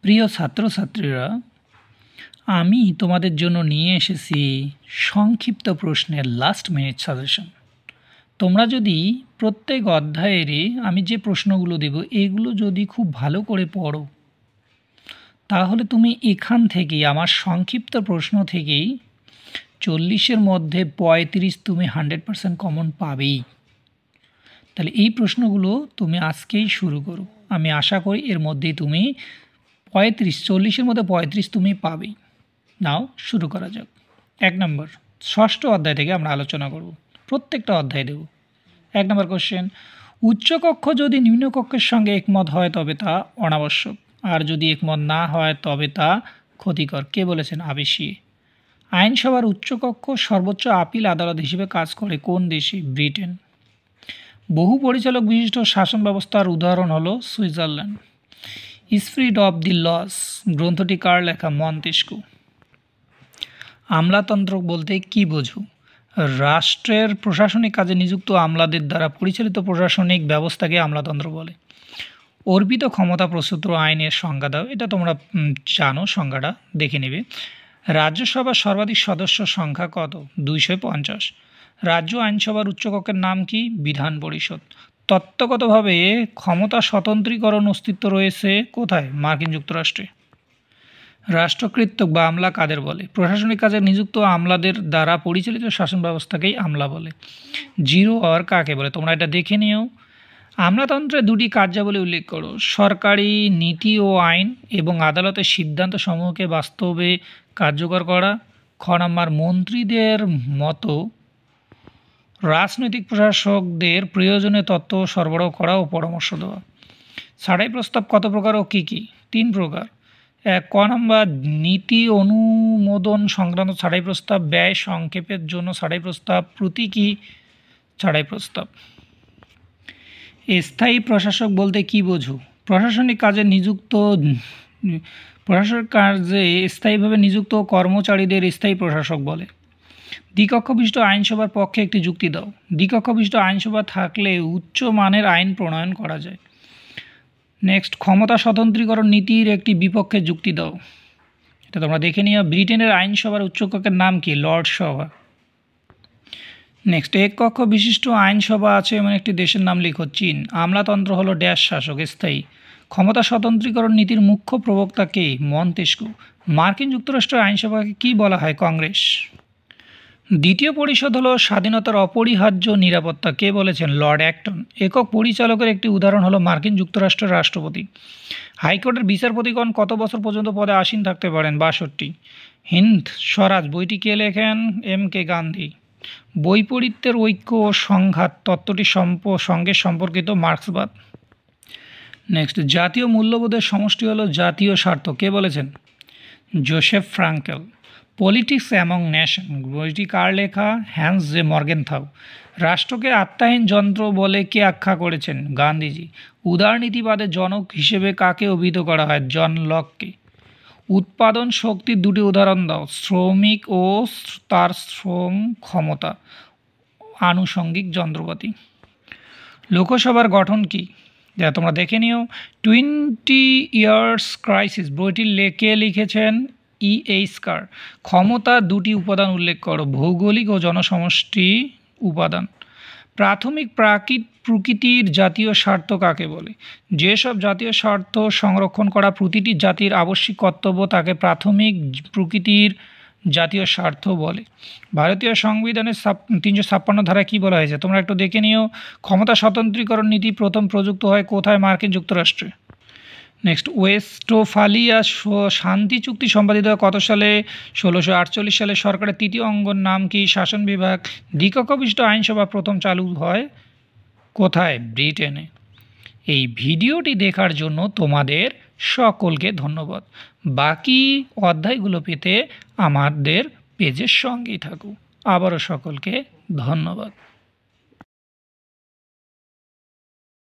প্রিয় ছাত্রছাত্রীরা, আমি তোমাদের জন্য নিয়ে এসেছি সংক্ষিপ্ত প্রশ্নের লাস্ট মিনিট সাজেশন। তোমরা যদি প্রত্যেক অধ্যায়েরই আমি যে প্রশ্নগুলো দেব এগুলো যদি খুব ভালো করে পড়ো, তাহলে তুমি এখান থেকেই আমার সংক্ষিপ্ত প্রশ্ন থেকেই 40-এর মধ্যে 35 তুমি 100% কমন পাবেই। তাহলে এই প্রশ্নগুলো তুমি আজকেই শুরু করো। আমি আশা করি এর মধ্যেই তুমি 40-এর মধ্যে 35 তুমি পাবেই। নাও শুরু করা যাক। 1 নম্বর, ষষ্ঠ অধ্যায় থেকে আমরা আলোচনা করব, প্রত্যেকটা অধ্যায় দেব। 1 নম্বর কোশ্চেন, উচ্চকক্ষ যদি নিম্নকক্ষের সঙ্গে একমত হয় তবে তা অনাবশ্যক, আর যদি একমত না হয় তবে তা ক্ষতিকর। কে বলেছেন? আবেশিয়ে। আইনসভার উচ্চকক্ষ সর্বোচ্চ আপিল আদালত হিসেবে কাজ করে কোন দেশে? ব্রিটেন। বহু পরিচালক বিশিষ্ট শাসন ব্যবস্থার উদাহরণ হলো Switzerland. Spirit of the laws গ্রন্থটি কার লেখা? মন্তেস্কু। আমলাতন্ত্র বলতে কি বোঝো? রাষ্ট্রের প্রশাসনিক কাজে নিযুক্ত আমলাদের দ্বারা পরিচালিত প্রশাসনিক ব্যবস্থাকে আমলাতন্ত্র বলে। অর্পিত ক্ষমতা প্রসূত আইনের সংজ্ঞা দাও। এটা তোমরা জানো, সংজ্ঞাটা দেখে নেবে। রাজ্যসভার সর্বাধিক সদস্য সংখ্যা কত? 250। রাজ্য আইনসভার উচ্চকক্ষের নাম কি? বিধান পরিষদ। তত্ত্বগতভাবে ক্ষমতা স্বতন্ত্রীকরণ অস্তিত্ব রয়েছে কোথায়? মার্কিন যুক্তরাষ্ট্রে। রাষ্ট্রকৃত্য বা আমলা কাদের বলে? প্রশাসনিক কাজে নিযুক্ত আমলাদের দ্বারা পরিচালিত শাসন ব্যবস্থাকেই আমলা বলে। জিরো আওয়ার কাকে বলে? তোমরা এটা দেখে নিও। আমলাতন্ত্রের দুটি কার্যাবলী উল্লেখ করো। সরকারি নীতি ও আইন এবং আদালতের সিদ্ধান্ত সমূহকে বাস্তবে কার্যকর করা। খ নম্বর, মন্ত্রীদের মতো রাজনৈতিক প্রশাসকদের প্রয়োজনে তথ্য সরবরাহ করা ও পরামর্শ দেওয়া। ছাঁটাই প্রস্তাব কত প্রকার ও কী কী? 3 প্রকার। ক নম্বর, নীতি অনুমোদন সংক্রান্ত ছাঁটাই প্রস্তাব, ব্যয় সংক্ষেপের জন্য ছাঁটাই প্রস্তাব, প্রতীকী ছাঁটাই প্রস্তাব। স্থায়ী প্রশাসক বলতে কি বোঝো? প্রশাসনিক কাজে স্থায়ীভাবে নিযুক্ত কর্মচারীদের স্থায়ী প্রশাসক বলে। দ্বিকক্ষ বিশিষ্ট আইনসভার পক্ষে একটি যুক্তি দাও। দ্বিকক্ষ বিশিষ্ট আইনসভা থাকলে উচ্চ মানের আইন প্রণয়ন করা যায়। নেক্সট, ক্ষমতা স্বতন্ত্রীকরণ নীতির একটি বিপক্ষে যুক্তি দাও। এটা তোমরা দেখে নিও। ব্রিটেনের আইনসভার উচ্চকক্ষের নাম কি? লর্ড সভা। নেক্সট, এক কক্ষ বিশিষ্ট আইনসভা আছে এমন একটি দেশের নাম লিখো। চীন। আমলাতন্ত্র হলো ড্যাশ শাসক, স্থায়ী। ক্ষমতা স্বতন্ত্রীকরণ নীতির মুখ্য প্রবক্তা কে? মন্তেস্কু। মার্কিন যুক্তরাষ্ট্রের আইনসভাকে কি বলা হয়? কংগ্রেস। দ্বিতীয় পরিষদ হলো স্বাধীনতার অপরিহার্য নিরাপত্তা। কে বলেছেন? Lord Acton. একক পরিচালকের একটি উদাহরণ হলো মার্কিন যুক্তরাষ্ট্রের রাষ্ট্রপতি। হাইকোর্টের বিচারপতিগণ কত বছর পর্যন্ত পদে আসীন থাকতে পারেন? 62। হিন্দ স্বরাজ বইটি কে লেখেন? M.K. গান্ধী। বৈপরীত্যের ঐক্য ও সংঘাত তত্ত্বটি সঙ্গে সম্পর্কিত মার্ক্সবাদ। নেক্সট, জাতীয় মূল্যবোধের সমষ্টি হলো জাতীয় স্বার্থ। কে বলেছেন? Joseph Frankel. Politics among nation বইটি কার লেখা? Hans J Morgenthau. রাষ্ট্রকে আত্মাহীন যন্ত্র বলে কে আখ্যা করেছেন? গান্ধীজি। উদারনীতিবাদের জনক হিসেবে কাকে অভিহিত করা হয়? জন লককে। উৎপাদন শক্তির দুটি উদাহরণ দাও। শ্রমিক ও তার শ্রম ক্ষমতা। আনুষঙ্গিক যন্ত্রপাতি। লোকসভার গঠন কি? যা তোমরা দেখে নিও। 20 ইয়ার্স ক্রাইসিস বইটি কে লিখেছেন? E.H. কার। ক্ষমতা দুটি উপাদান উল্লেখ করো। ভৌগোলিক ও জনসমষ্টি উপাদান। প্রাথমিক প্রকৃতির জাতীয় স্বার্থ কাকে বলে? যেসব জাতীয় স্বার্থ সংরক্ষণ করা প্রতিটি জাতির আবশ্যিক কর্তব্য তাকে প্রাথমিক প্রকৃতির জাতীয় স্বার্থ বলে। ভারতীয় সংবিধানের 356 ধারায় কী বলা হয়েছে? তোমরা একটু দেখে নিও। ক্ষমতা স্বতন্ত্রীকরণ নীতি প্রথম প্রযুক্ত হয় কোথায়? মার্কিন যুক্তরাষ্ট্রে। নেক্সট, ওয়েস্টফালিয়া শান্তি চুক্তি সম্পাদিত হয় কত সালে? 1648 সালে। সরকারের তৃতীয় অঙ্গর নাম কি? শাসন বিভাগ। দ্বিকক্ষ বিশিষ্ট আইনসভা প্রথম চালু হয় কোথায়? ব্রিটেনে। এই ভিডিওটি দেখার জন্য তোমাদের সকলকে ধন্যবাদ। বাকি অধ্যায়গুলো পেতে আমাদের পেজের সঙ্গেই থাকো। আবারও সকলকে ধন্যবাদ।